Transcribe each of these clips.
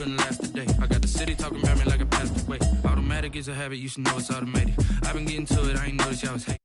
Last today. I got the city talking about me like I passed away. Automatic is a habit, you should know it's automated. I've been getting to it, I ain't noticed y'all was hating.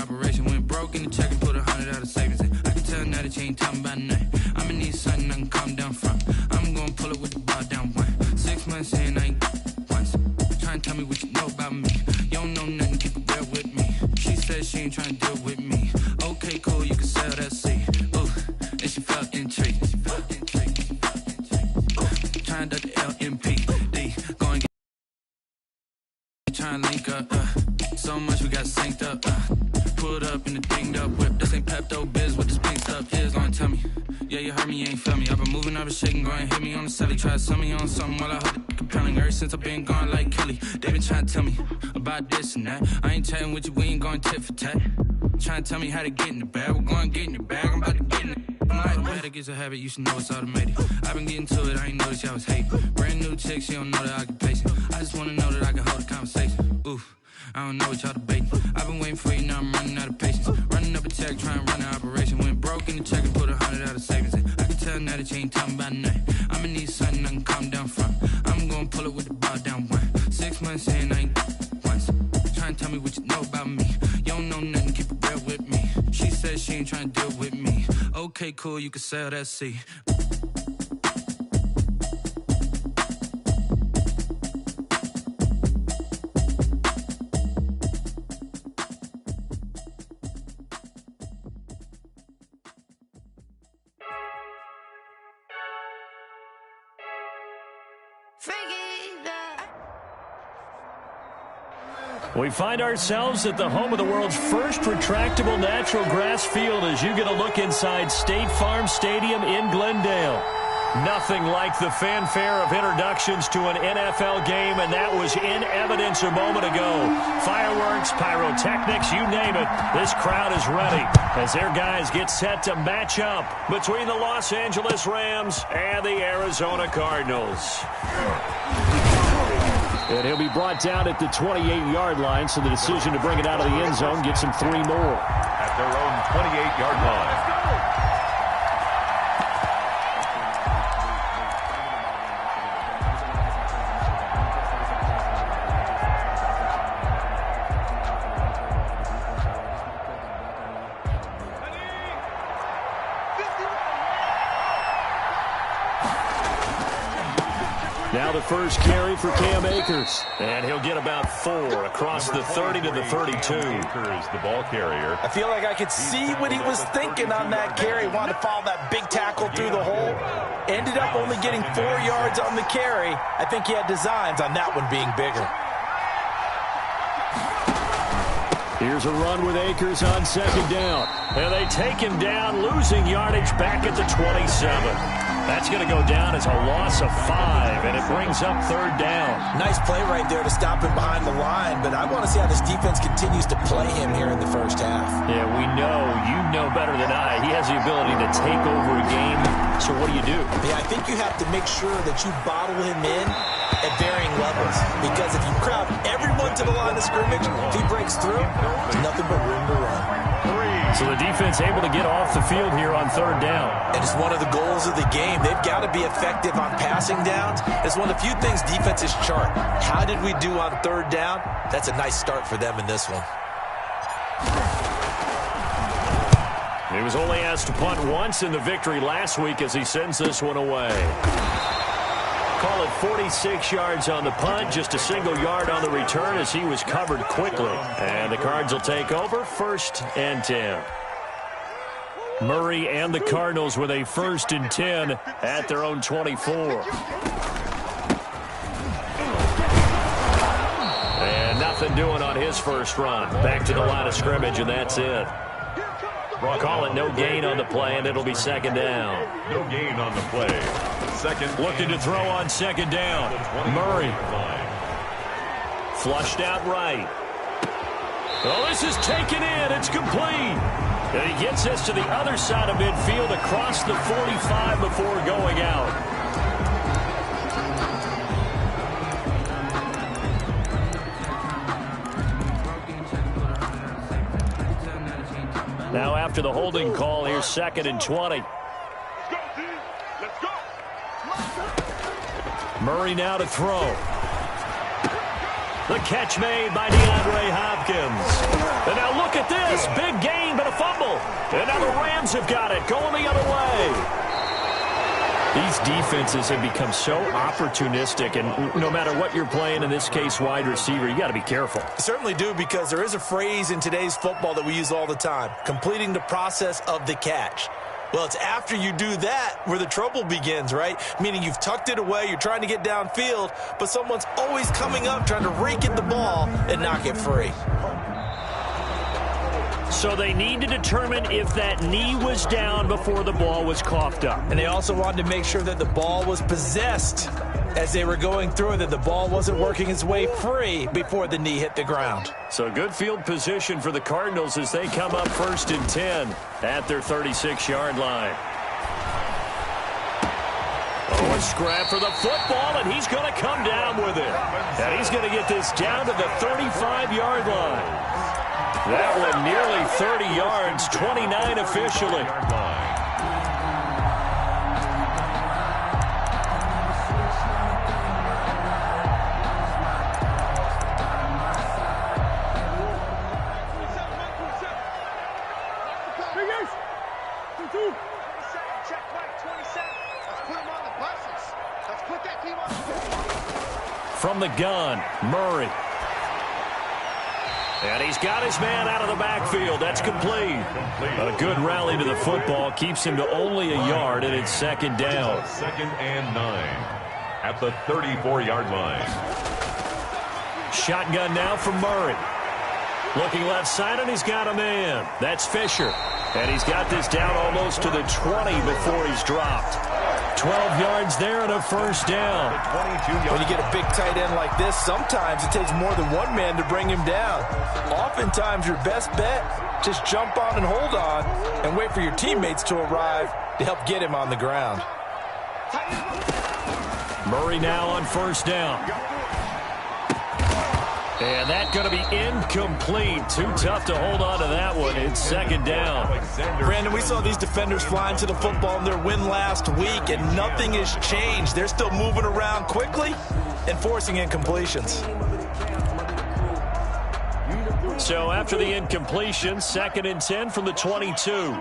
Operation went broke in the check and put 100 out of savings in. I can tell now that you ain't talking about nothing. I'ma need something I can calm down from. I'm gonna pull it with the bar down one. 6 months in, I ain't once. Try and tell me what you know about me. You don't know nothing, keep it real with me. She said she ain't trying to deal with me. Okay, cool, you can sell that seed. Ooh, and she felt intrigued. Trying to duck the LMPD. Go and get trying to link up. So much we got synced up. Pulled up in the dinged up whip. This ain't Pepto Biz with this pink stuff is. Long tell me. Yeah, you heard me, you ain't feel me. I've been moving, I've been shaking, go and hit me on the celly. Try to sell me on something while I hold it compelling. Ever since I've been gone like Kelly, they been trying to tell me about this and that. I ain't chatting with you, we ain't going tit for tat. Trying to tell me how to get in the bag. We're going to get in the bag, I'm about to get in it. Automatic is a habit, you should know it's automated. I've been getting to it, I ain't noticed y'all was hating. Brand new chick, she don't know the occupation. I just wanna know that I can hold a conversation. Oof. I don't know what y'all debating. I've been waiting for you, now I'm running out of patience. Running up a check, trying to run an operation. Went broke in the check and put 100 out of savings in. I can tell now that you ain't talking about nothing. I'ma need something I can calm down from. I'm gonna pull it with the bar down one. 6 months in, I ain't once. Trying to tell me what you know about me. You don't know nothing, keep it real with me. She said she ain't trying to deal with me. Okay, cool, you can sell that seed. We find ourselves at the home of the world's first retractable natural grass field as you get a look inside State Farm Stadium in Glendale. Nothing like the fanfare of introductions to an NFL game, and that was in evidence a moment ago. Fireworks, pyrotechnics, you name it. This crowd is ready as their guys get set to match up between the Los Angeles Rams and the Arizona Cardinals. And he'll be brought down at the 28-yard line, so the decision to bring it out of the end zone gets him 3 more. At their own 28-yard line. Now the first carry for Cam Akers. And he'll get about 4 across the 30 to the 32. Akers, the ball carrier. I feel like I could see what he was thinking on that carry. Wanted to follow that big tackle through the hole. Ended up only getting 4 yards on the carry. I think he had designs on that one being bigger. Here's a run with Akers on second down. And they take him down, losing yardage back at the 27. That's going to go down as a loss of 5, and it brings up third down. Nice play right there to stop him behind the line, but I want to see how this defense continues to play him here in the first half. Yeah, we know. You know better than I. He has the ability to take over a game. So what do? Yeah, I think you have to make sure that you bottle him in at varying levels, because if you crowd everyone to the line of scrimmage, if he breaks through, there's nothing but room to run. So the defense able to get off the field here on third down. And it's one of the goals of the game. They've got to be effective on passing downs. It's one of the few things defenses chart. How did we do on third down? That's a nice start for them in this one. He was only asked to punt once in the victory last week as he sends this one away. Call it 46 yards on the punt, just a single yard on the return as he was covered quickly. And the Cards will take over, 1st and 10. Murray and the Cardinals with a 1st and 10 at their own 24. And nothing doing on his first run. Back to the line of scrimmage, and that's it. Call it no gain on the play, and it'll be second down. No gain on the play. Second. Looking to throw on second down. Murray. Flushed out right. Well, this is taken in. It's complete. And he gets this to the other side of midfield across the 45 before going out. Now after the holding call, here's 2nd and 20. Murray now to throw. The catch made by DeAndre Hopkins. And now look at this. Big gain, but a fumble. And now the Rams have got it, going the other way. These defenses have become so opportunistic, and no matter what you're playing, in this case wide receiver, you got to be careful. Certainly do, because there is a phrase in today's football that we use all the time, completing the process of the catch. Well, it's after you do that where the trouble begins, right? Meaning you've tucked it away, you're trying to get downfield, but someone's always coming up trying to rake at the ball and knock it free. So they need to determine if that knee was down before the ball was coughed up. And they also wanted to make sure that the ball was possessed as they were going through it, that the ball wasn't working its way free before the knee hit the ground. So good field position for the Cardinals as they come up 1st and 10 at their 36-yard line. Oh, a scrap for the football, and he's going to come down with it. And he's going to get this down to the 35-yard line. That one nearly 30 yards, 29 officially. From the gun, Murray. And he's got his man out of the backfield. That's complete. A good rally to the football keeps him to only a yard, and it's 2nd down. 2nd and 9 at the 34-yard line. Shotgun now from Murray. Looking left side, and he's got a man. That's Fisher. And he's got this down almost to the 20 before he's dropped. 12 yards there and a 1st down. When you get a big tight end like this, sometimes it takes more than one man to bring him down. Oftentimes, your best bet, just jump on and hold on and wait for your teammates to arrive to help get him on the ground. Murray now on 1st down. And that's going to be incomplete. Too tough to hold on to that one. It's 2nd down. Brandon, we saw these defenders flying to the football in their win last week, and nothing has changed. They're still moving around quickly and forcing incompletions. So after the incompletion, 2nd and 10 from the 22.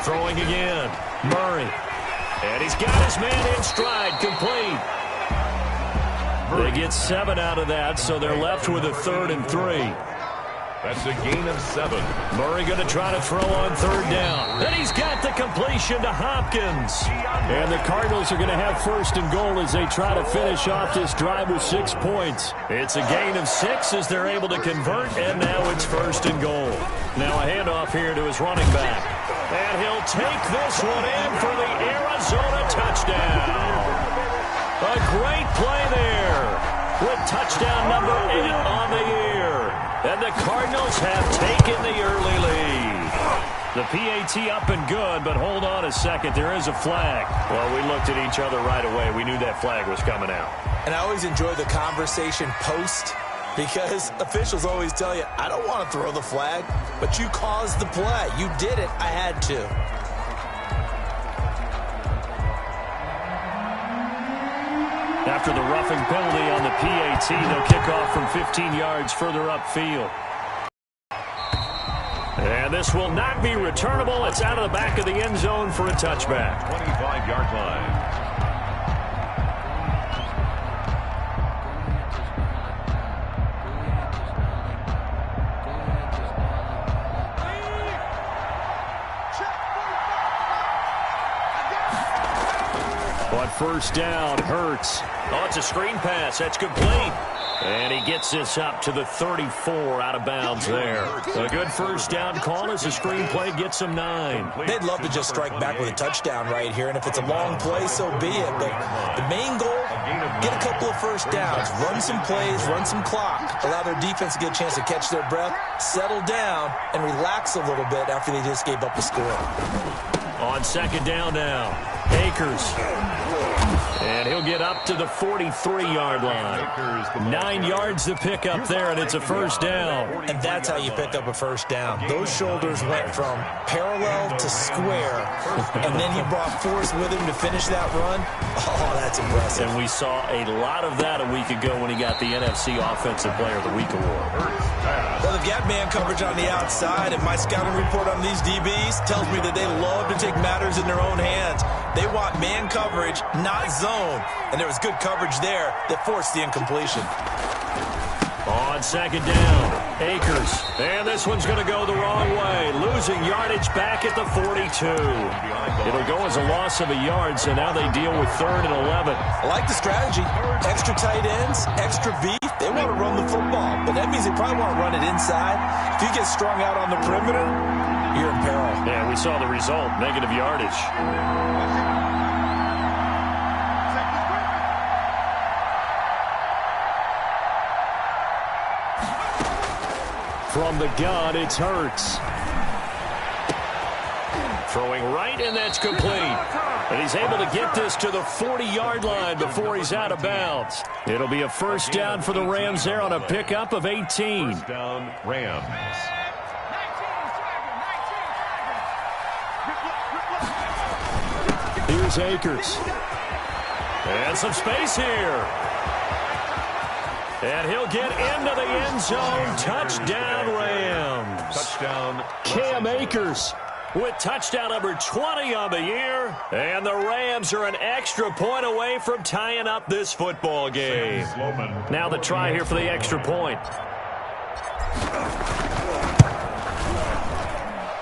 Throwing again. Murray. And he's got his man in stride. Complete. They get 7 out of that, so they're left with a 3rd and 3. That's a gain of 7. Murray going to try to throw on 3rd down. And he's got the completion to Hopkins. And the Cardinals are going to have 1st and goal as they try to finish off this drive with 6 points. It's a gain of 6 as they're able to convert, and now it's 1st and goal. Now a handoff here to his running back. And he'll take this one in for the Arizona touchdown. A great play there with touchdown number 8 on the year. And the Cardinals have taken the early lead. The PAT up and good, but hold on a second. There is a flag. Well, we looked at each other right away. We knew that flag was coming out. And I always enjoy the conversation post, because officials always tell you, I don't want to throw the flag, but you caused the play. You did it. I had to. After the roughing penalty on the PAT, they'll kick off from 15 yards further upfield. And this will not be returnable. It's out of the back of the end zone for a touchback. 25-yard line. On 1st down, Hurts. Oh, it's a screen pass. That's complete. And he gets this up to the 34 out of bounds there. A good 1st down call as the screen play gets him 9. They'd love to just strike back with a touchdown right here, and if it's a long play, so be it. But the main goal, get a couple of 1st downs, run some plays, run some clock, allow their defense to get a chance to catch their breath, settle down, and relax a little bit after they just gave up a score. On 2nd down now. Akers. And he'll get up to the 43-yard line. 9 yards to pick up there, and it's a first down. And that's how you pick up a first down. Those shoulders went from parallel to square, and then he brought force with him to finish that run. Oh, that's impressive. And we saw a lot of that a week ago when he got the NFC Offensive Player of the Week award. Well, they've got man coverage on the outside, and my scouting report on these DBs tells me that they love to take matters in their own hands. They want man coverage, not zone. And there was good coverage there that forced the incompletion. On second down, Akers. And this one's going to go the wrong way. Losing yardage back at the 42. It'll go as a loss of a yard, so now they deal with 3rd and 11. I like the strategy. Extra tight ends, extra beef. They want to run the football, but that means they probably want to run it inside. If you get strung out on the perimeter, you're in peril. Yeah, we saw the result, negative yardage. From the gun, it's Hurts. Throwing right, and that's complete. And he's able to get this to the 40-yard line before he's out of bounds. It'll be a first down for the Rams there on a pickup of 18. First down, Rams. Here's Akers. And some space here. And he'll get into the end zone. Touchdown, Rams. Touchdown. Cam Akers with touchdown number 20 on the year. And the Rams are an extra point away from tying up this football game. Now the try here for the extra point.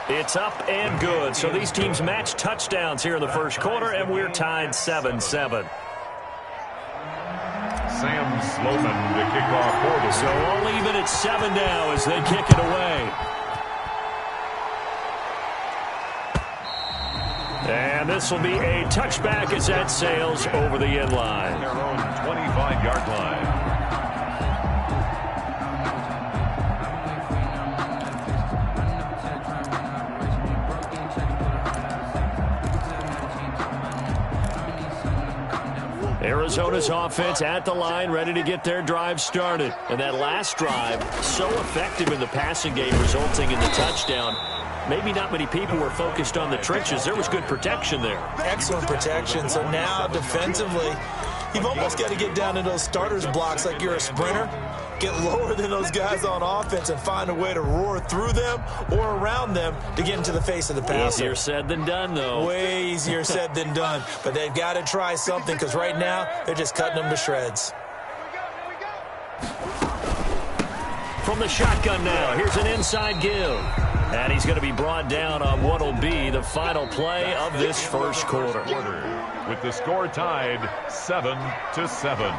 It's up and good. So these teams match touchdowns here in the first quarter, and we're tied 7-7. Sam Sloman to kick off for the So all even at 7 now as they kick it away. And this will be a touchback as that sails over the end line. their own 25-yard line. Arizona's offense at the line, ready to get their drive started. And that last drive, so effective in the passing game, resulting in the touchdown. Maybe not many people were focused on the trenches. There was good protection there. Excellent protection. So now defensively, you've almost got to get down to those starters blocks like you're a sprinter. Get lower than those guys on offense and find a way to roar through them or around them to get into the face of the passer. Easier said than done, though. Way easier said than done. But they've got to try something because right now they're just cutting them to shreds. From the shotgun now, here's an inside give. And he's going to be brought down on what will be the final play of this first quarter. With the score tied 7-7.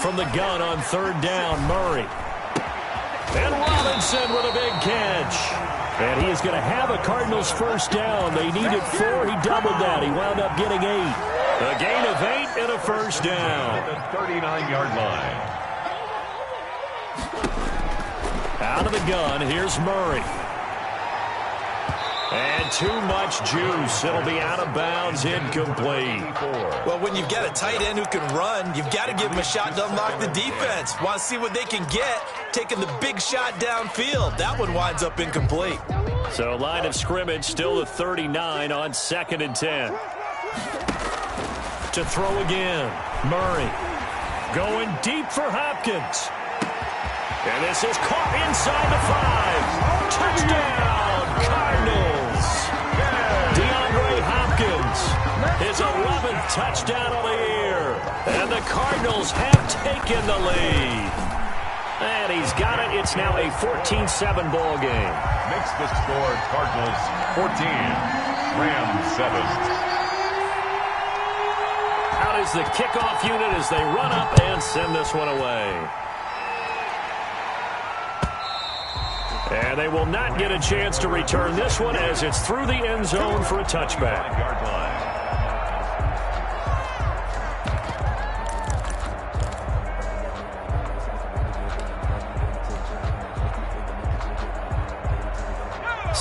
From the gun on third down, Murray. And Robinson with a big catch. And he is going to have a Cardinals first down. They needed 4. He doubled that. He wound up getting 8. A gain of 8 and a first down. At the 39-yard line. Out of the gun, here's Murray. And too much juice. It'll be out of bounds, incomplete. Well, when you've got a tight end who can run, you've got to give him a shot to unlock the defense. Want to see what they can get, taking the big shot downfield. That one winds up incomplete. So line of scrimmage still the 39 on 2nd and 10. To throw again, Murray. Going deep for Hopkins. And this is caught inside the 5. Touchdown, Cardinals. His 11th touchdown of the year. And the Cardinals have taken the lead. And he's got it. It's now a 14-7 ball game. Makes the score Cardinals 14, Rams 7. Out is the kickoff unit as they run up and send this one away. And they will not get a chance to return this one as it's through the end zone for a touchback.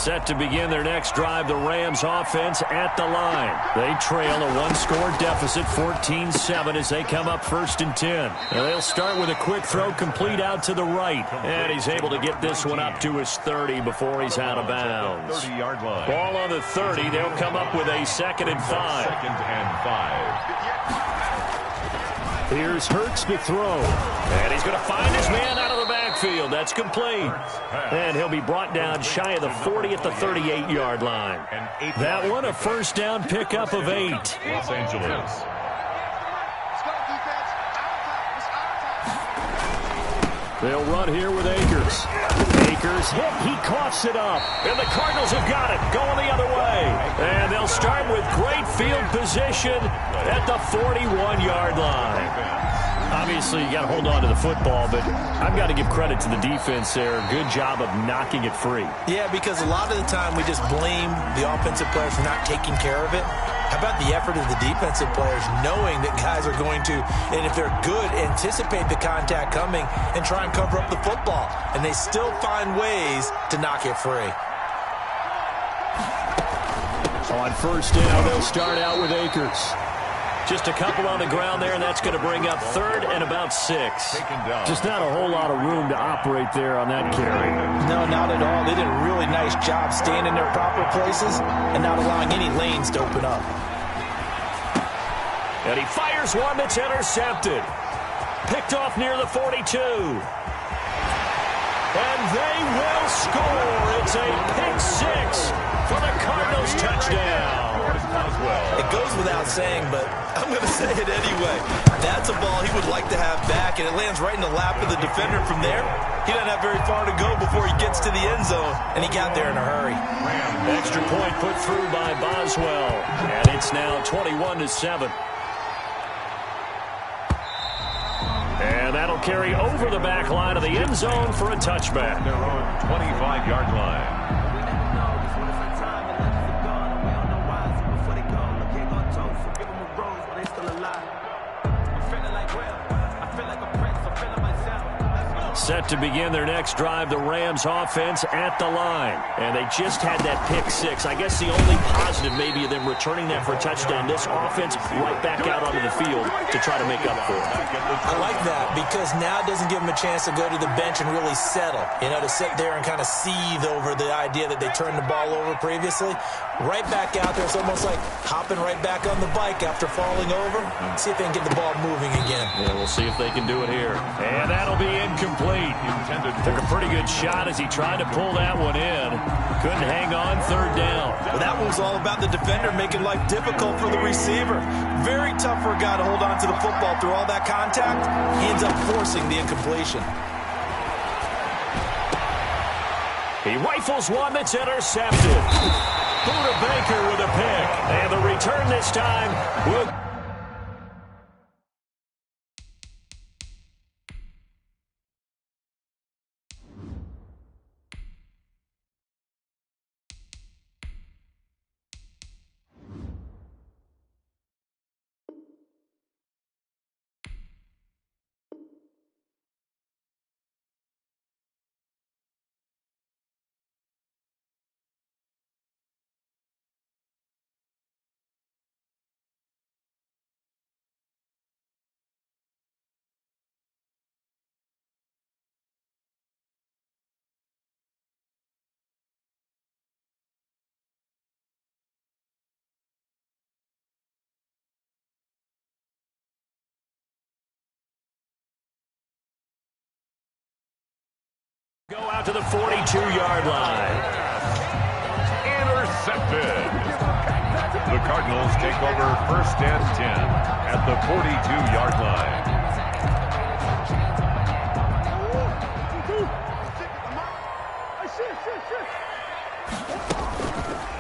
Set to begin their next drive, the Rams offense at the line. They trail a one-score deficit, 14-7, as they come up 1st and 10. And they'll start with a quick throw complete out to the right. And he's able to get this one up to his 30 before he's out of bounds. 30-yard line. Ball on the 30. They'll come up with a 2nd and 5. 2nd and 5. Here's Hurts to throw. And he's going to find his man out of the backfield. That's complete. And he'll be brought down shy of the 40 at the 38-yard line. That one, a 1st down pickup of 8. Los Angeles. They'll run here with Akers. Akers hit. He coughs it up. And the Cardinals have got it. Going the other way. And they'll start with great field position at the 41-yard line. Obviously, you got to hold on to the football, but I've got to give credit to the defense there. Good job of knocking it free. Yeah, because a lot of the time we just blame the offensive players for not taking care of it. How about the effort of the defensive players knowing that guys are going to, and if they're good, anticipate the contact coming and try and cover up the football. And they still find ways to knock it free. On 1st down, they'll start out with Akers. Just a couple on the ground there, and that's going to bring up 3rd and about 6. Just not a whole lot of room to operate there on that carry. No, not at all. They did a really nice job staying in their proper places and not allowing any lanes to open up. And he fires one that's intercepted. Picked off near the 42. And they will score. It's a pick 6 for the Cardinals touchdown. It goes without saying, but I'm going to say it anyway. That's a ball he would like to have back, and it lands right in the lap of the defender from there. He doesn't have very far to go before he gets to the end zone, and he got there in a hurry. Extra point put through by Boswell, and it's now 21-7. And that'll carry over the back line of the end zone for a touchback. Their own 25-yard line. Set to begin their next drive, the Rams offense at the line. And they just had that pick 6. I guess the only positive maybe of them returning that for a touchdown. This offense right back out onto the field to try to make up for it. I like that because now it doesn't give them a chance to go to the bench and really settle. You know, to sit there and kind of seethe over the idea that they turned the ball over previously. Right back out there. It's almost like hopping right back on the bike after falling over. See if they can get the ball moving again. Yeah, we'll see if they can do it here. And that'll be incomplete. Took a pretty good shot as he tried to pull that one in. Couldn't hang on 3rd down. Well, that one was all about the defender making life difficult for the receiver. Very tough for a guy to hold on to the football through all that contact. He ends up forcing the incompletion. He rifles one that's intercepted. Buda Baker with a pick. And the return this time will... Go out to the 42-yard line. Intercepted. The Cardinals take over 1st and 10 at the 42-yard line.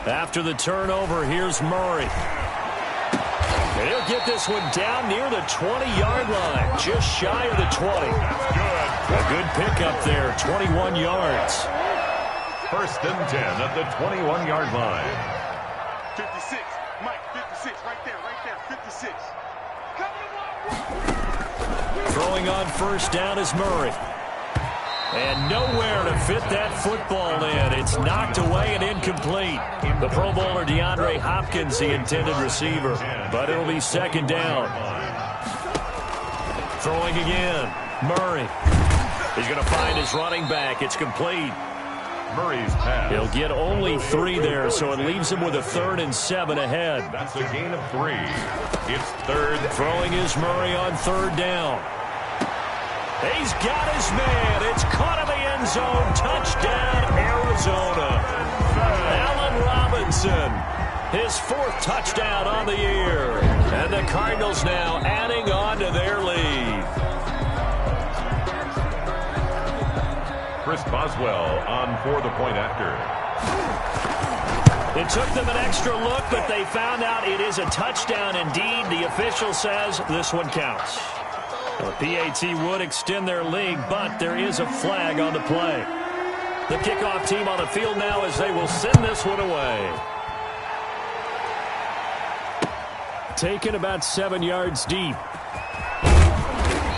After the turnover, here's Murray. And he'll get this one down near the 20-yard line, just shy of the 20. A good pickup there, 21 yards. 1st and 10 at the 21-yard line. 56, Mike, 56, right there, 56. Throwing on 1st down is Murray. And nowhere to fit that football in. It's knocked away and incomplete. The Pro Bowler DeAndre Hopkins, the intended receiver. But it'll be second down. Throwing again. Murray. He's going to find his running back. It's complete. Murray's pass. He'll get only 3 there, so it leaves him with a 3rd and 7 ahead. That's a gain of 3. It's third. Throwing is Murray on 3rd down. He's got his man. It's caught in the end zone. Touchdown, Arizona. Allen Robinson, his 4th touchdown on the year. And the Cardinals now adding on to their lead. Chris Boswell on for the point after. It took them an extra look, but they found out it is a touchdown indeed. The official says this one counts. The PAT would extend their lead, but there is a flag on the play. The kickoff team on the field now as they will send this one away. Taken about 7 yards deep.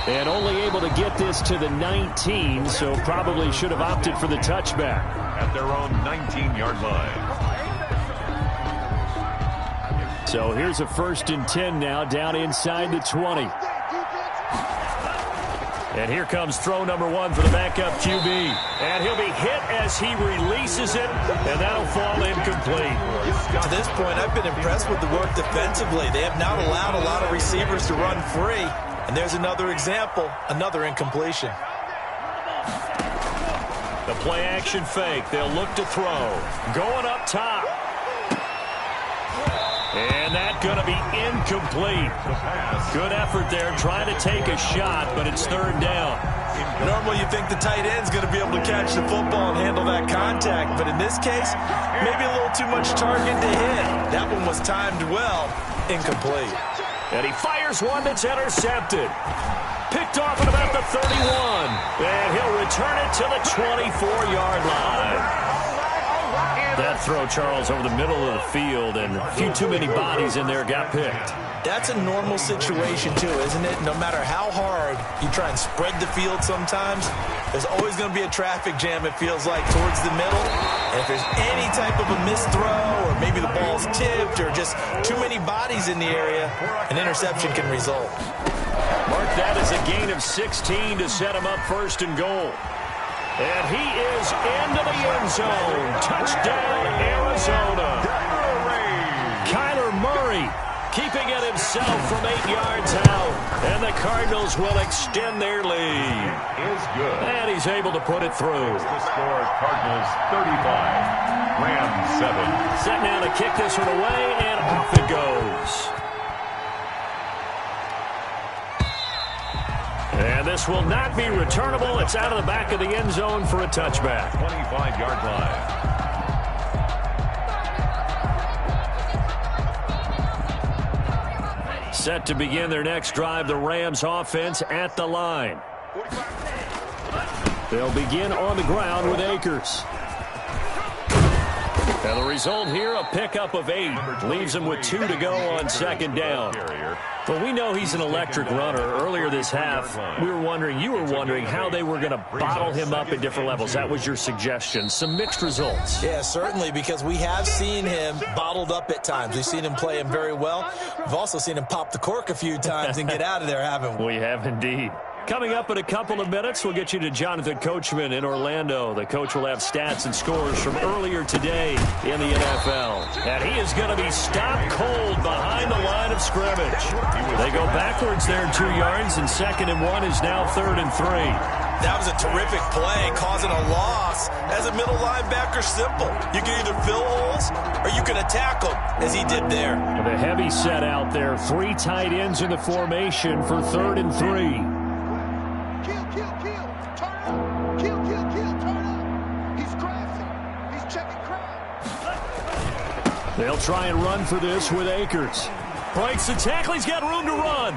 And only able to get this to the 19, so probably should have opted for the touchback. At their own 19-yard line. So here's a 1st and 10 now, down inside the 20. And here comes throw number 1 for the backup QB. And he'll be hit as he releases it, and that'll fall incomplete. To this point, I've been impressed with the work defensively. They have not allowed a lot of receivers to run free. And there's another example, another incompletion. The play-action fake. They'll look to throw. Going up top. And that's going to be incomplete. Good effort there trying to take a shot, but it's 3rd down. Normally you think the tight end's going to be able to catch the football and handle that contact, but in this case, maybe a little too much target to hit. That one was timed well, incomplete. And he fires one that's intercepted. Picked off at about the 31. And he'll return it to the 24-yard line. That throw, Charles, over the middle of the field, and a few too many bodies in there got picked. That's a normal situation, too, isn't it? No matter how hard you try and spread the field sometimes, there's always going to be a traffic jam, it feels like, towards the middle. And if there's any type of a missed throw, or maybe the ball's tipped, or just too many bodies in the area, an interception can result. Mark that as a gain of 16 to set him up 1st and goal. And he is into the end zone. Touchdown, Arizona. Kyler Murray keeping it himself from 8 yards out. And the Cardinals will extend their lead. Is good. And he's able to put it through. The score, Cardinals 35, Rams 7. Set now to kick this one away, and off it goes. And this will not be returnable. It's out of the back of the end zone for a touchback. 25-yard line. Set to begin their next drive, the Rams offense at the line. They'll begin on the ground with Akers. And the result here, a pickup of 8. Leaves him with 2 to go on 2nd down. Well, we know he's an electric runner. Earlier this half, you were wondering how they were going to bottle him up at different levels. That was your suggestion. Some mixed results. Yeah, certainly, because we have seen him bottled up at times. We've seen him play him very well. We've also seen him pop the cork a few times and get out of there, haven't we? We have indeed. Coming up in a couple of minutes, we'll get you to Jonathan Coachman in Orlando. The coach will have stats and scores from earlier today in the NFL. And he is going to be stopped cold behind the line of scrimmage. They go backwards there 2 yards, and 2nd and 1 is now 3rd and 3. That was a terrific play, causing a loss. As a middle linebacker, simple. You can either fill holes or you can attack them, as he did there. The heavy set out there. 3 tight ends in the formation for 3rd and 3. They'll try and run for this with Akers. Breaks the tackle. He's got room to run.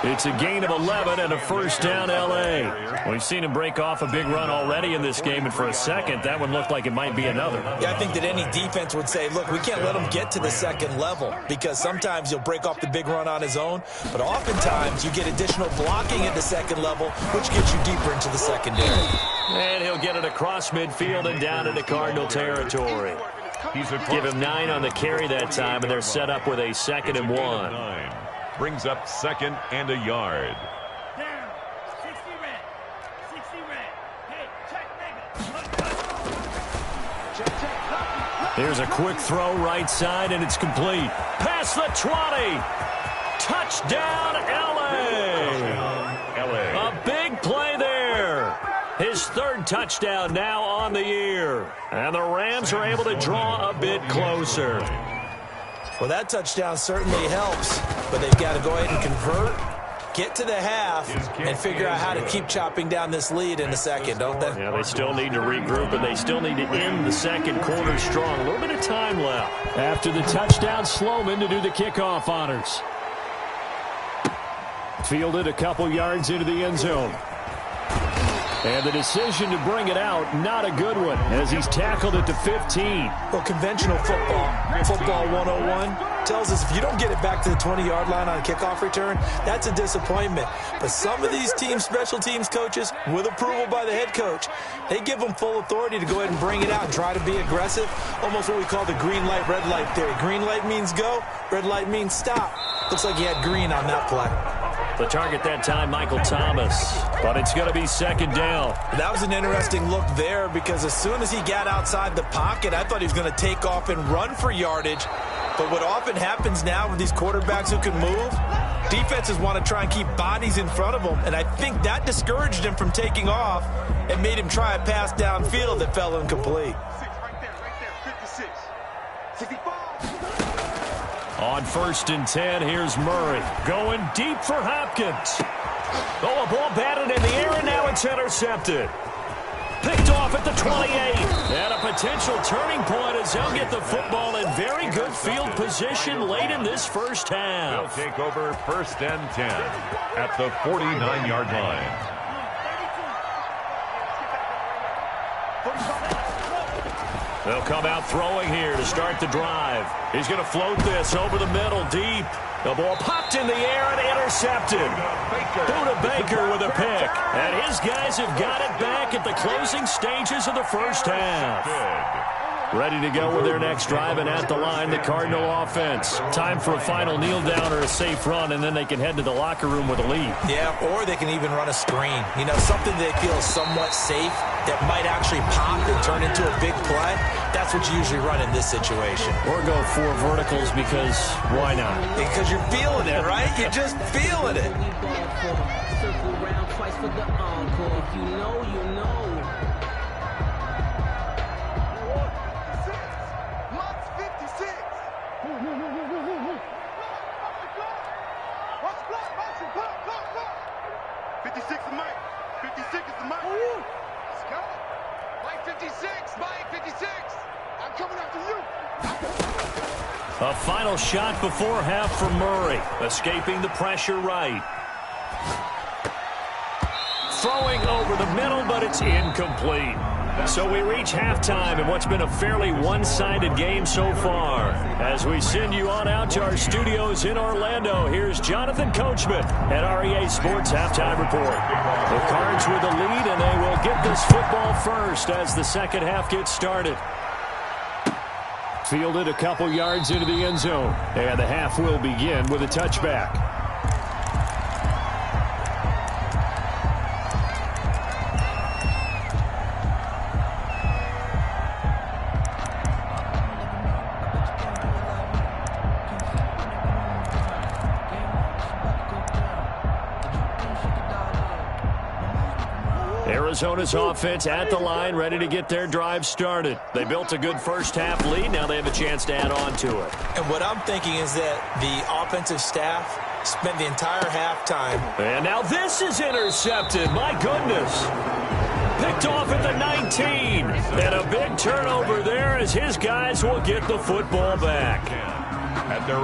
It's a gain of 11 and a first down, L.A. We've seen him break off a big run already in this game, and for a second, that one looked like it might be another. Yeah, I think that any defense would say, look, we can't let him get to the second level, because sometimes he'll break off the big run on his own, but oftentimes you get additional blocking at the second level, which gets you deeper into the secondary. And he'll get it across midfield and down into Cardinal territory. Give him 9 on the carry that time, and they're set up with a 2nd and 1. Brings up 2nd and a yard. Down. 60 red. 60 red. Hey, check, nigga. Here's a quick throw right side, and it's complete. Past the 20. Touchdown, L.A. A big play there. His 3rd touchdown now on the year. And the Rams are able to draw a bit closer. Well, that touchdown certainly helps, but they've got to go ahead and convert, get to the half, and figure out how to keep chopping down this lead in the second, don't they? Yeah, they still need to regroup, and they still need to end the second quarter strong. A little bit of time left. After the touchdown, Sloman to do the kickoff honors. Fielded a couple yards into the end zone. And the decision to bring it out, not a good one, as he's tackled at the 15. Well, conventional football 101, tells us if you don't get it back to the 20-yard line on a kickoff return, that's a disappointment. But some of these special teams coaches, with approval by the head coach, they give them full authority to go ahead and bring it out and try to be aggressive, almost what we call the green light, red light theory. Green light means go, red light means stop. Looks like he had green on that play. The target that time, Michael Thomas. But it's going to be 2nd down. That was an interesting look there, because as soon as he got outside the pocket, I thought he was going to take off and run for yardage. But what often happens now with these quarterbacks who can move, defenses want to try and keep bodies in front of them. And I think that discouraged him from taking off and made him try a pass downfield that fell incomplete. Right there, 56. 65. On 1st and 10, here's Murray. Going deep for Hopkins. Oh, a ball batted in the air, and now it's intercepted. Picked off at the 28. And a potential turning point as they'll get the football in very good field position late in this first half. They'll take over 1st and 10 at the 49-yard line. They'll come out throwing here to start the drive. He's going to float this over the middle deep. The ball popped in the air and intercepted. Buda Baker with a pick. And his guys have got it back at the closing stages of the first half. Ready to go with their next drive, and at the line, the Cardinal offense. Time for a final kneel down or a safe run, and then they can head to the locker room with a lead. Yeah, or they can even run a screen. You know, something they feel is somewhat safe that might actually pop and turn into a big play. That's what you usually run in this situation. Or go 4 verticals, because why not? Because you're feeling it, right? You're just feeling it. Circle around twice for the encore. If you know, you know. Lots 56. Watch the clock, motion, clock. 56 is Mike. 56 is the Mike. Let's go. Mike 56. Mike 56. I'm coming after you. A final shot before half for Murray. Escaping the pressure right. Throwing over the middle, but it's incomplete. So we reach halftime in what's been a fairly one-sided game so far. As we send you on out to our studios in Orlando, here's Jonathan Coachman at REA Sports Halftime Report. The Cards with the lead, and they will get this football first as the second half gets started. Fielded a couple yards into the end zone, and the half will begin with a touchback. Arizona's offense at the line, ready to get their drive started. They built a good first half lead. Now they have a chance to add on to it. And what I'm thinking is that the offensive staff spent the entire halftime. And now this is intercepted. My goodness. Picked off at the 19. And a big turnover there as his guys will get the football back.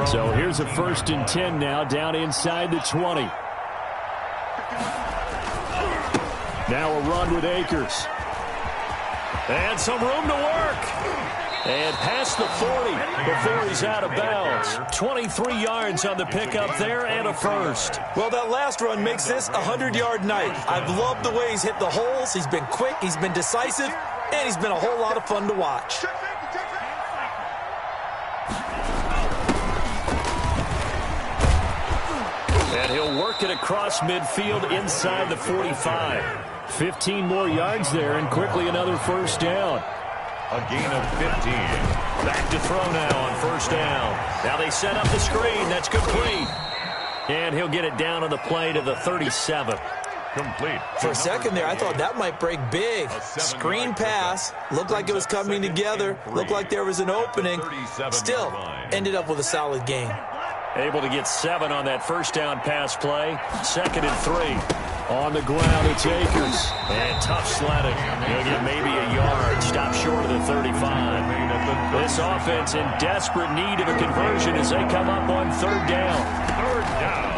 So here's a 1st and 10 now down inside the 20. Now a run with Akers. And some room to work. And past the 40 before he's out of bounds. 23 yards on the pickup there and a first. Well, that last run makes this a 100-yard night. I've loved the way he's hit the holes. He's been quick, he's been decisive, and he's been a whole lot of fun to watch. And he'll work it across midfield inside the 45. 15 more yards there and quickly another first down. A gain of 15. Back to throw now on first down. Now they set up the screen. That's complete. And he'll get it down on the play to the 37. Complete. For a second there, I thought that might break big. Screen pass. Looked like it was coming together. Looked like there was an opening. Still, ended up with a solid gain. Able to get 7 on that first down pass play. 2nd and 3. On the ground, it's Akers. And tough sledding. He'll get maybe a yard. Stop short of the 35. This offense in desperate need of a conversion as they come up on 3rd down. 3rd down.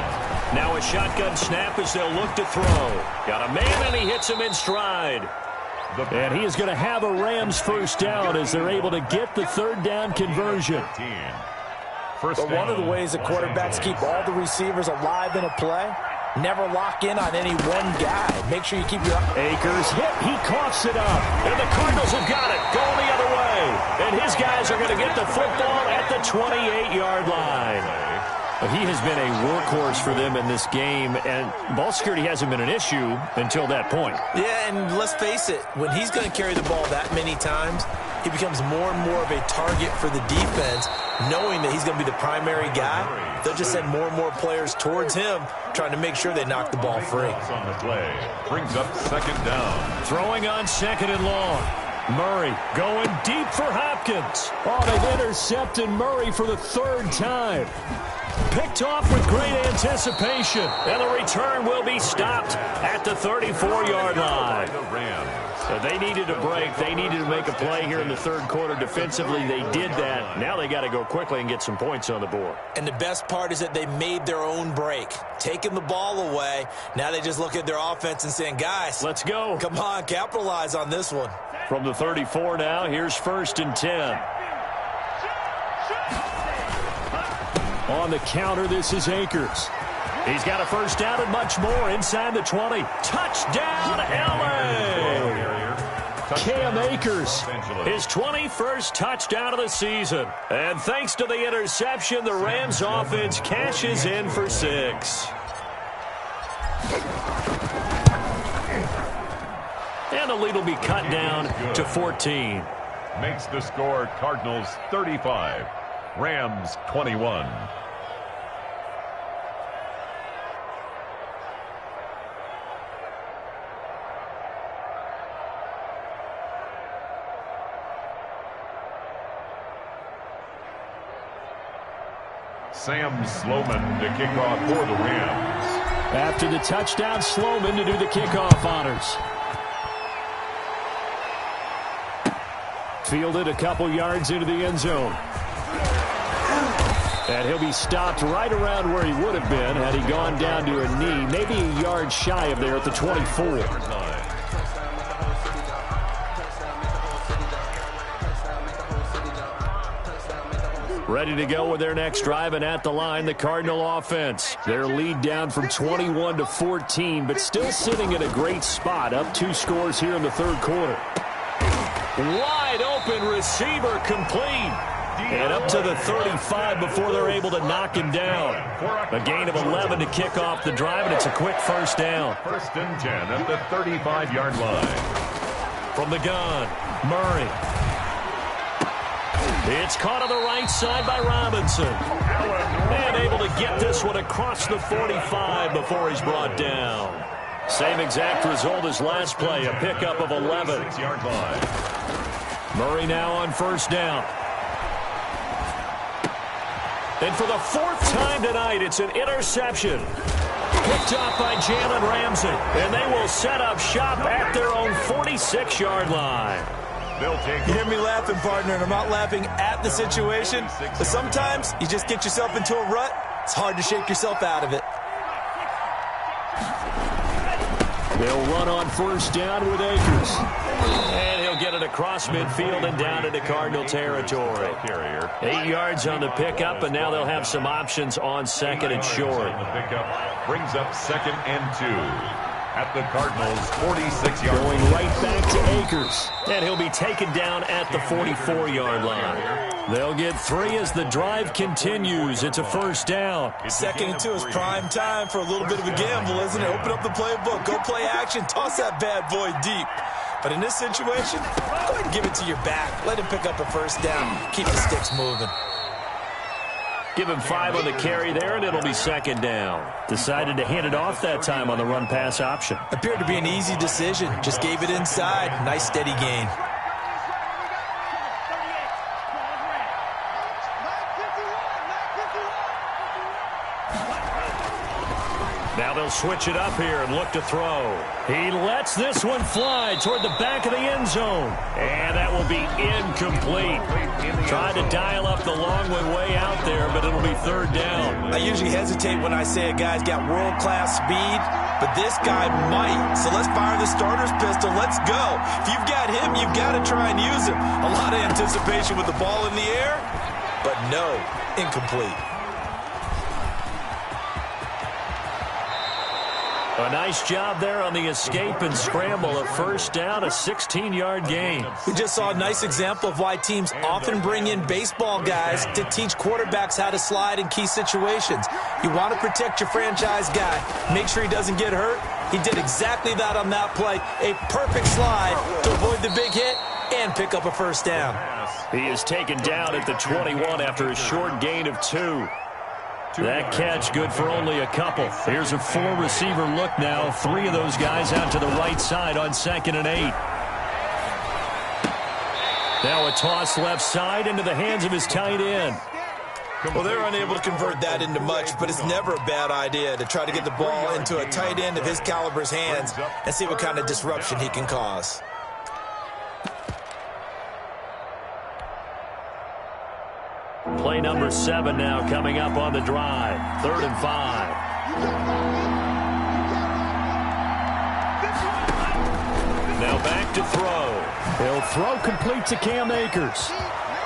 Now a shotgun snap as they'll look to throw. Got a man and he hits him in stride. And he is going to have a Rams first down as they're able to get the 3rd down conversion. But one of the ways that quarterbacks keep all the receivers alive in a play, never lock in on any one guy. Make sure you keep your... Akers hit. He coughs it up. And the Cardinals have got it. Going the other way. And his guys are going to get the football at the 28-yard line. He has been a workhorse for them in this game, and ball security hasn't been an issue until that point. Yeah, and let's face it, when he's going to carry the ball that many times, he becomes more and more of a target for the defense, knowing that he's going to be the primary guy. They'll just send more and more players towards him, trying to make sure they knock the ball free. On the play, brings up 2nd down. Throwing on 2nd and long. Murray going deep for Hopkins. Oh, they've intercepted Murray for the 3rd time. Picked off with great anticipation. And the return will be stopped at the 34-yard line. So they needed a break. They needed to make a play here in the 3rd quarter defensively. They did that. Now they got to go quickly and get some points on the board. And the best part is that they made their own break. Taking the ball away. Now they just look at their offense and saying, guys, let's go. Come on, capitalize on this one. From the 34 now, here's 1st and 10. On the counter, this is Akers. He's got a first down and much more inside the 20. Touchdown, L.A. Cam Akers, his 21st touchdown of the season. And thanks to the interception, the Rams offense cashes in for 6. And the lead will be cut down to 14. Makes the score Cardinals 35, Rams 21. Sam Sloman to kick off for the Rams. After the touchdown, Sloman to do the kickoff honors. Fielded a couple yards into the end zone. And he'll be stopped right around where he would have been had he gone down to a knee, maybe a yard shy of there at the 24. Ready to go with their next drive, and at the line, the Cardinal offense. Their lead down from 21 to 14, but still sitting at a great spot, up 2 scores here in the 3rd quarter. Wide open receiver complete. And up to the 35 before they're able to knock him down. A gain of 11 to kick off the drive, and it's a quick first down. 1st and 10 at the 35-yard line. From the gun, Murray. It's caught on the right side by Robinson. And able to get this one across the 45 before he's brought down. Same exact result as last play, a pickup of 11. 6-yard line. Murray now on first down. And for the 4th time tonight, it's an interception. Picked up by Jalen Ramsey. And they will set up shop at their own 46-yard line. You hear me laughing, partner, and I'm not laughing at the situation. But sometimes you just get yourself into a rut. It's hard to shake yourself out of it. They'll run on first down with Akers. And he'll get it across midfield and down into Cardinal territory. 8 yards on the pickup, and now they'll have some options on second and short. The pickup brings up 2nd and 2. At the Cardinals' 46-yard line. Going right back to Akers. And he'll be taken down at the 44-yard line. They'll get 3 as the drive continues. It's a first down. 2nd and 2 is prime time for a little bit of a gamble, isn't it? Open up the playbook. Go play action. Toss that bad boy deep. But in this situation, go ahead and give it to your back. Let him pick up a first down. Keep the sticks moving. Give him 5 on the carry there, and it'll be 2nd down. Decided to hand it off that time on the run-pass option. Appeared to be an easy decision. Just gave it inside. Nice, steady gain. Now they'll switch it up here and look to throw. He lets this one fly toward the back of the end zone. And that will be incomplete. Tried to dial up the long way out there, but it'll be 3rd down. I usually hesitate when I say a guy's got world-class speed, but this guy might. So let's fire the starter's pistol. Let's go. If you've got him, you've got to try and use him. A lot of anticipation with the ball in the air, but no, incomplete. A nice job there on the escape and scramble. A first down, a 16-yard gain. We just saw a nice example of why teams often bring in baseball guys to teach quarterbacks how to slide in key situations. You want to protect your franchise guy. Make sure he doesn't get hurt. He did exactly that on that play. A perfect slide to avoid the big hit and pick up a first down. He is taken down at the 21 after a short gain of 2. That catch good for only a couple. Here's a 4-receiver look now. 3 of those guys out to the right side on 2nd and 8. Now a toss left side into the hands of his tight end. Well, they're unable to convert that into much, but it's never a bad idea to try to get the ball into a tight end of his caliber's hands and see what kind of disruption he can cause. Play number 7 now coming up on the drive. 3rd and 5. Now back to throw. He'll throw complete to Cam Akers.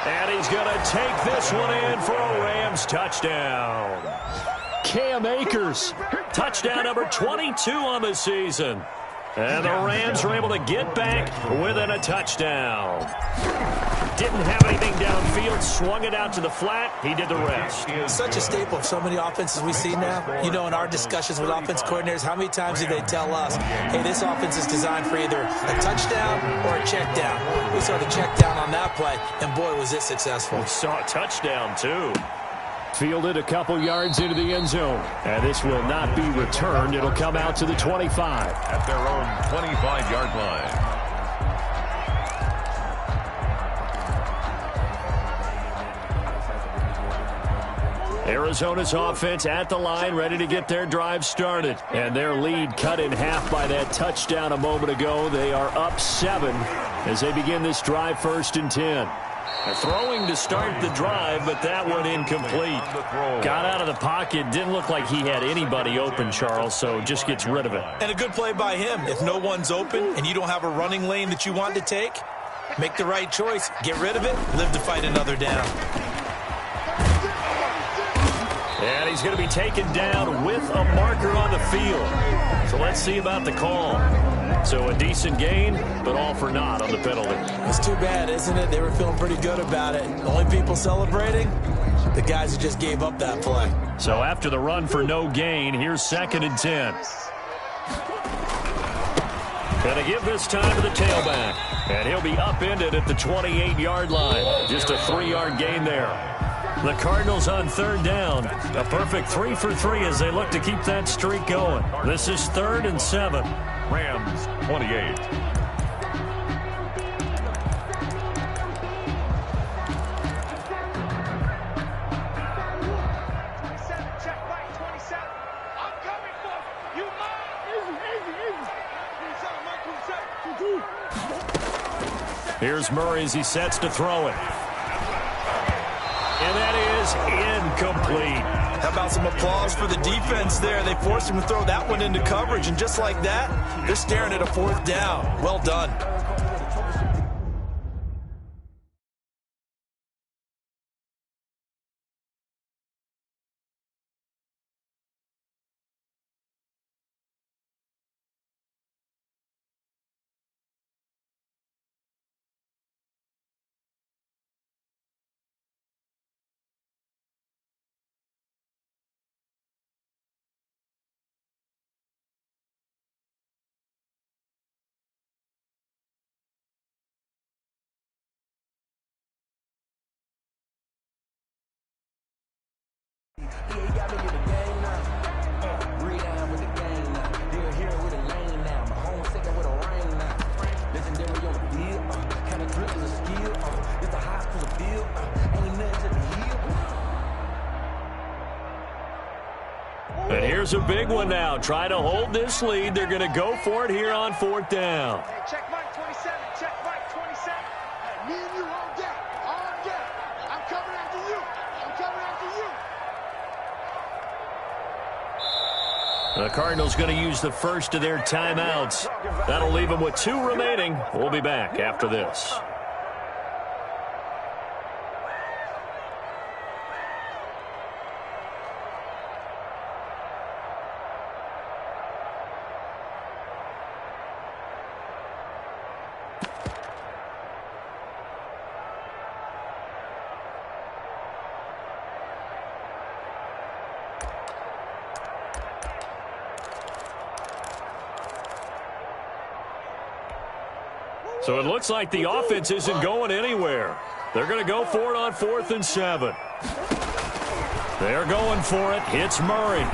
And he's going to take this one in for a Rams touchdown. Cam Akers, touchdown number 22 on the season. And the Rams are able to get back within a touchdown. Didn't have anything downfield, swung it out to the flat. He did the rest. Such a staple of so many offenses we see now. You know, in our discussions with offense coordinators, how many times do they tell us, hey, this offense is designed for either a touchdown or a check down. We saw the check down on that play, and boy, was it successful. We saw a touchdown, too. Fielded a couple yards into the end zone. And this will not be returned. It'll come out to the 25. At their own 25-yard line. Arizona's offense at the line, ready to get their drive started. And their lead cut in half by that touchdown a moment ago. They are up 7 as they begin this drive 1st and 10. They're throwing to start the drive, but that one incomplete. Got out of the pocket. Didn't look like he had anybody open, Charles, so just gets rid of it. And a good play by him. If no one's open and you don't have a running lane that you want to take, make the right choice. Get rid of it. Live to fight another down. And he's going to be taken down with a marker on the field. So let's see about the call. So a decent gain, but all for naught on the penalty. It's too bad, isn't it? They were feeling pretty good about it. The only people celebrating, the guys who just gave up that play. So after the run for no gain, here's 2nd and 10. Going to give this time to the tailback. And he'll be upended at the 28-yard line. Just a 3-yard gain there. The Cardinals on 3rd down. A perfect 3 for 3 as they look to keep that streak going. This is 3rd and 7. Rams 28. Here's Murray as he sets to throw it. And that is incomplete. How about some applause for the defense there? They forced him to throw that one into coverage, and just like that, they're staring at a 4th down. Well done. And here's a big one now. Trying to hold this lead. They're going to go for it here on 4th down. Hey, check Mike 27. Check Mike 27. Hey, me and you all day. All day. I'm coming after you. I'm coming after you. The Cardinals going to use the first of their timeouts. That'll leave them with 2 remaining. We'll be back after this. So it looks like the offense isn't going anywhere. They're going to go for it on 4th and 7. They're going for it. It's Murray.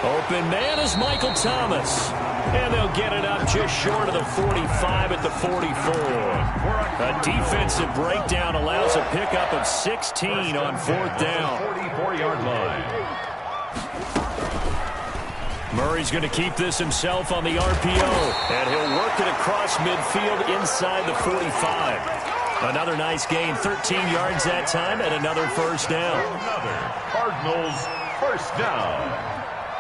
Open man is Michael Thomas. And they'll get it up just short of the 45 at the 44. A defensive breakdown allows a pickup of 16 on 4th down. 44-yard line. Murray's going to keep this himself on the RPO, and he'll work it across midfield inside the 45. Another nice gain, 13 yards that time, and another first down. Another Cardinals first down.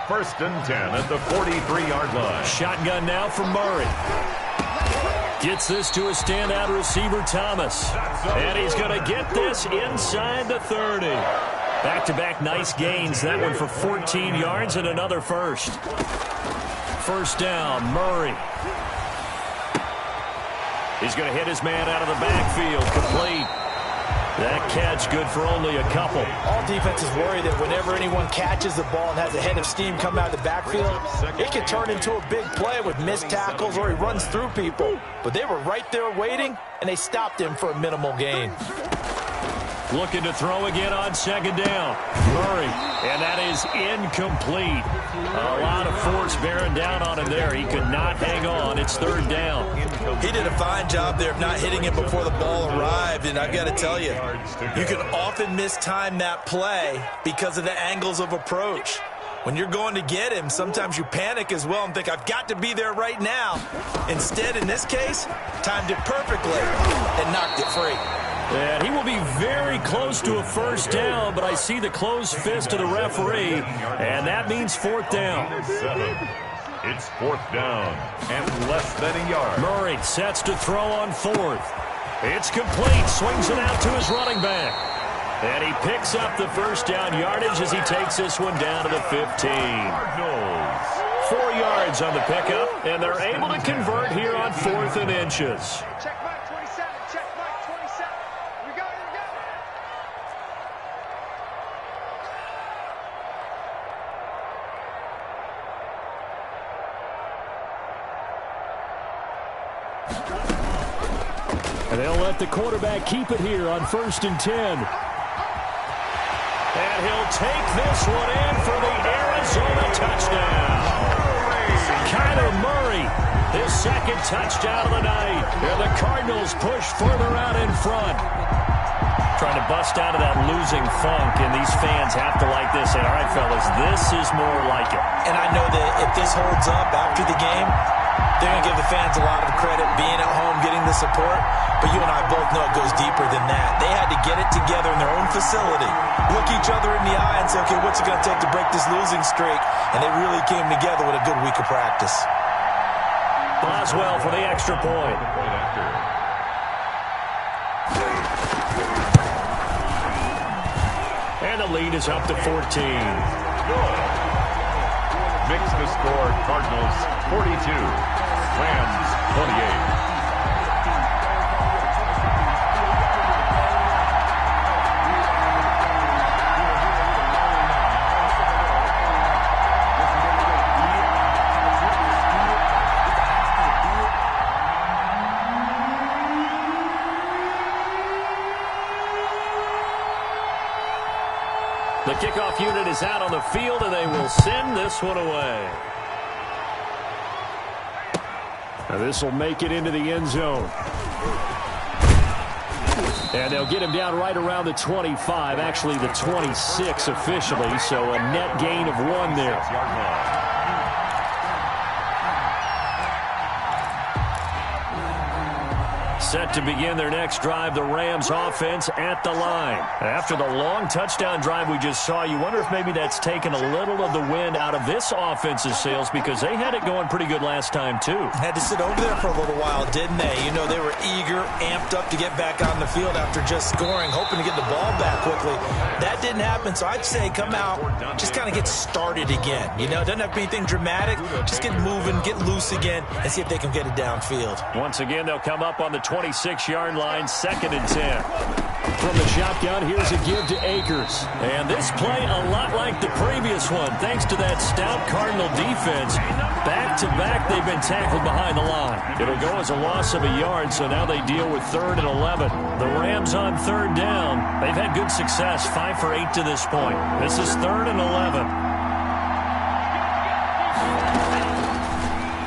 1st and 10 at the 43-yard line. Shotgun now for Murray. Gets this to a standout receiver, Thomas. And he's going to get this inside the 30. Back-to-back nice gains. That one for 14 yards and another first. First down, Murray. He's going to hit his man out of the backfield. Complete. That catch good for only a couple. All defenses worry that whenever anyone catches the ball and has a head of steam come out of the backfield, it can turn into a big play with missed tackles or he runs through people. But they were right there waiting, and they stopped him for a minimal gain. Looking to throw again on 2nd down. Murray, and that is incomplete. A lot of force bearing down on him there. He could not hang on. It's 3rd down. He did a fine job there of not hitting him before the ball arrived, and I've got to tell you, you can often mistime that play because of the angles of approach. When you're going to get him, sometimes you panic as well and think, I've got to be there right now. Instead, in this case, timed it perfectly and knocked it free. And he will be very close to a first down, but I see the closed fist of the referee, and that means 4th down. It's 4th down and less than a yard. Murray sets to throw on 4th. It's complete. Swings it out to his running back. And he picks up the first down yardage as he takes this one down to the 15. 4 yards on the pickup, and they're able to convert here on 4th and inches. Check Mike 27. Check Mike 27. Here we go. Here we go. And they'll let the quarterback keep it here on 1st and 10. And he'll take this one in for the Arizona touchdown. Kyler Murray, his 2nd touchdown of the night. And the Cardinals push further out in front. Trying to bust out of that losing funk, and these fans have to like this. Say, all right, fellas, this is more like it. And I know that if this holds up after the game, They're going to give the fans a lot of credit being at home, getting the support. But you and I both know it goes deeper than that. They had to get it together in their own facility, look each other in the eye and say, okay, what's it going to take to break this losing streak? And they really came together with a good week of practice. Boswell for the extra point. And the lead is up to 14. Makes the score Cardinals 42, Rams 28. The kickoff unit is out on the field, and they will send this one away. Now this will make it into the end zone. And they'll get him down right around the 25, actually the 26 officially, so a net gain of 1 there. Set to begin their next drive, the Rams offense at the line. After the long touchdown drive we just saw, you wonder if maybe that's taken a little of the wind out of this offense's sails, because they had it going pretty good last time too. Had to sit over there for a little while, didn't they? You know, they were eager, amped up to get back on the field after just scoring, hoping to get the ball back quickly. That didn't happen, so I'd say come out, just kind of get started again. You know, it doesn't have to be anything dramatic. Just get moving, get loose again, and see if they can get it downfield. Once again, they'll come up on the 26-yard line, 2nd and 10. From the shotgun, here's a give to Akers. And this play a lot like the previous one, thanks to that stout Cardinal defense. Back-to-back, they've been tackled behind the line. It'll go as a loss of a yard, so now they deal with 3rd and 11. The Rams on 3rd down. They've had good success, 5 for 8 to this point. This is 3rd and 11.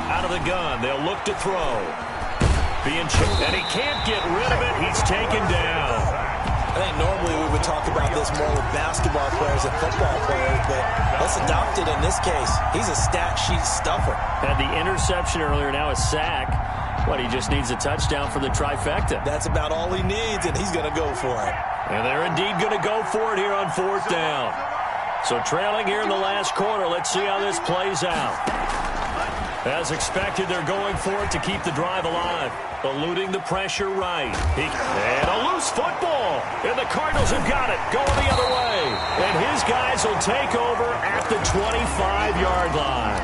Out of the gun, they'll look to throw. And he can't get rid of it. He's taken down. I think normally we would talk about this more with basketball players and football players, but let's adopt it in this case. He's a stat sheet stuffer. Had the interception earlier, now a sack. He just needs a touchdown for the trifecta. That's about all he needs, and he's going to go for it. And they're indeed going to go for it here on 4th down. So trailing here in the last quarter, let's see how this plays out. As expected, they're going for it to keep the drive alive. Eluding the pressure right. And a loose football. And the Cardinals have got it. Going the other way. And his guys will take over at the 25-yard line.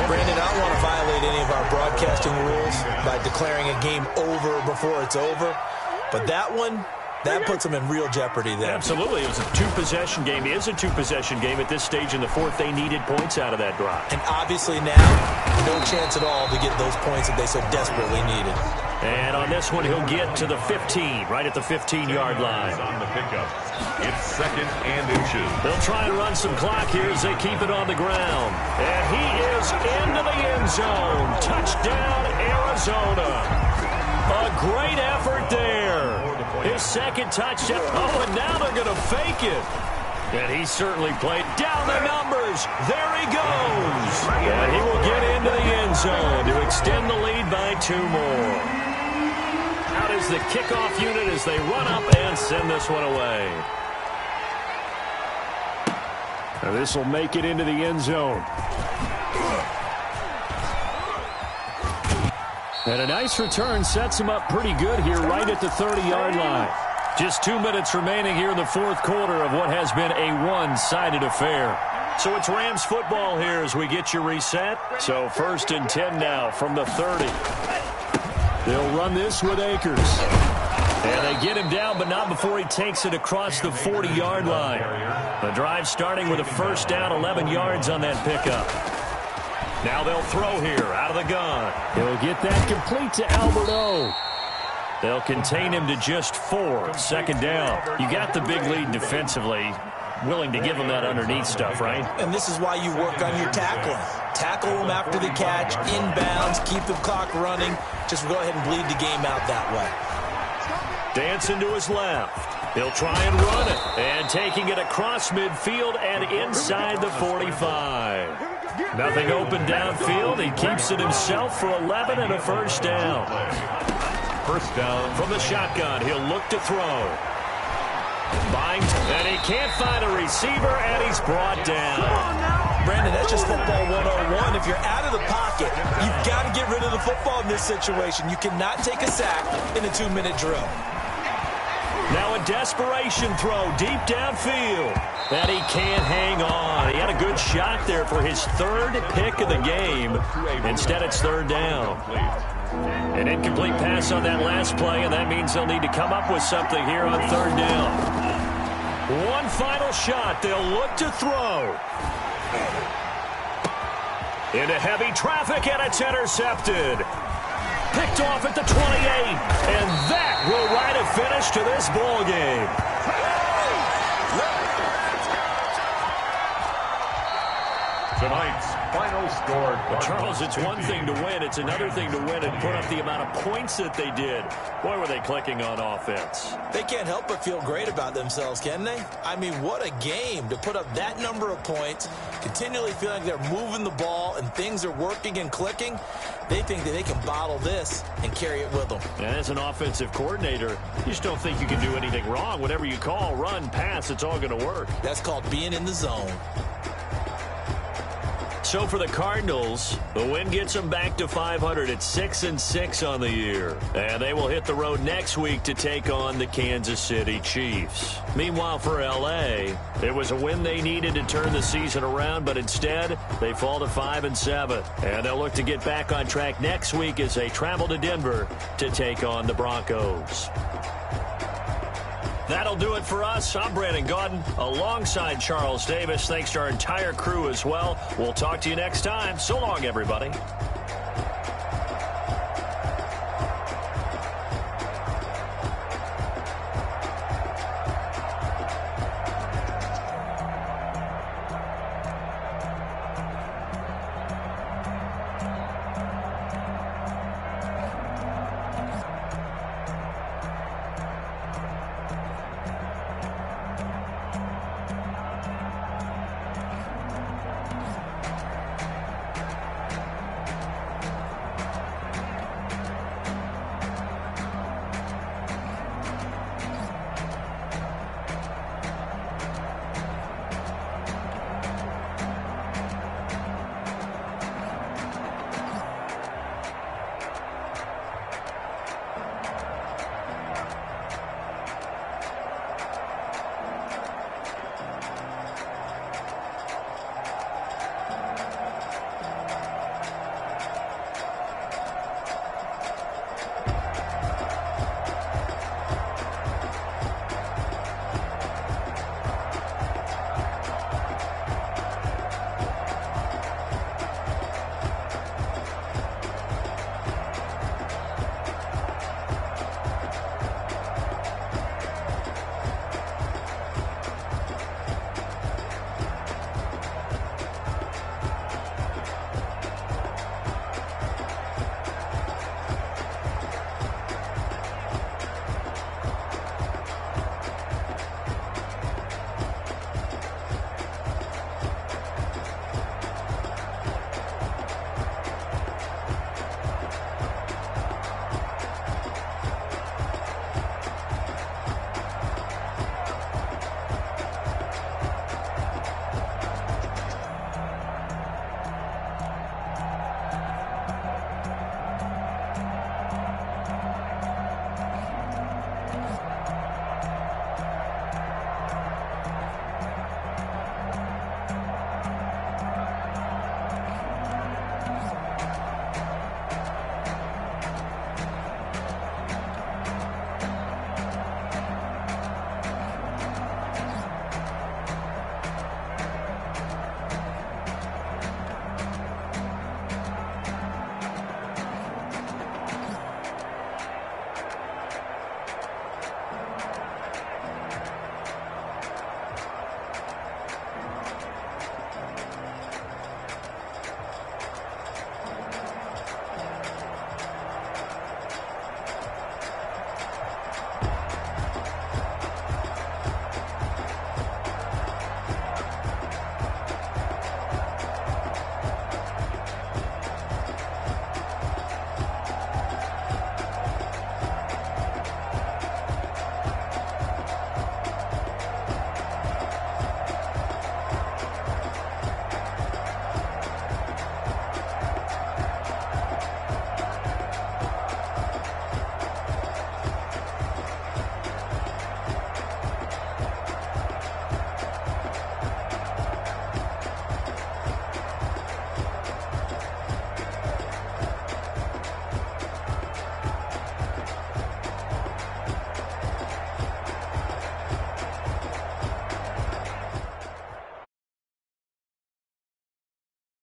Brandon, I don't want to violate any of our broadcasting rules by declaring a game over before it's over. But that one, that puts them in real jeopardy there. Absolutely. It was a 2-possession game. It is a 2-possession game at this stage in the 4th. They needed points out of that drive. And obviously now, no chance at all to get those points that they so desperately needed. And on this one, he'll get to the 15, right at the 15-yard line. On the pickup, it's 2nd and inches. They'll try and run some clock here as they keep it on the ground. And he is into the end zone. Touchdown, Arizona. A great effort there. His 2nd touchdown. Oh, and now they're going to fake it. And he certainly played down the numbers. There he goes. And he will get into the end zone to extend the lead by 2 more. Out is the kickoff unit as they run up and send this one away. Now this will make it into the end zone. And a nice return sets him up pretty good here right at the 30-yard line. Just 2 minutes remaining here in the 4th quarter of what has been a one-sided affair. So it's Rams football here as we get you reset. So 1st and 10 now from the 30. They'll run this with Akers. And they get him down, but not before he takes it across the 40-yard line. The drive starting with a 1st down, 11 yards on that pickup. Now they'll throw here out of the gun. He'll get that complete to Albert O. They'll contain him to just 4. 2nd down. You got the big lead defensively. Willing to give him that underneath stuff, right? And this is why you work on your tackling. Tackle him after the catch, inbounds, keep the clock running. Just go ahead and bleed the game out that way. Dancing to his left. He'll try and run it. And taking it across midfield and inside the 45. Nothing open downfield. He keeps it himself for 11 and a first down. First down. From the shotgun, he'll look to throw. Finds, and he can't find a receiver, and he's brought down. Brandon, that's just football 101. If you're out of the pocket, you've got to get rid of the football in this situation. You cannot take a sack in a 2-minute drill. Now a desperation throw deep downfield. And he can't hang on. He had a good shot there for his third pick of the game. Instead, it's third down. An incomplete pass on that last play, and that means they'll need to come up with something here on third down. One final shot. They'll look to throw. Into heavy traffic, and it's intercepted. Picked off at the 28, and that will write a finish to this ball game. Tonight's final score. But Charles, it's one thing to win. It's another thing to win and put up the amount of points that they did. Boy, were they clicking on offense. They can't help but feel great about themselves, can they? I mean, what a game to put up that number of points, continually feeling like they're moving the ball and things are working and clicking. They think that they can bottle this and carry it with them. And as an offensive coordinator, you just don't think you can do anything wrong. Whatever you call, run, pass, it's all going to work. That's called being in the zone. So for the Cardinals, the win gets them back to 500 at 6-6 on the year. And they will hit the road next week to take on the Kansas City Chiefs. Meanwhile, for L.A., it was a win they needed to turn the season around, but instead, they fall to 5-7. And they'll look to get back on track next week as they travel to Denver to take on the Broncos. That'll do it for us. I'm Brandon Gaudin alongside Charles Davis. Thanks to our entire crew as well. We'll talk to you next time. So long, everybody.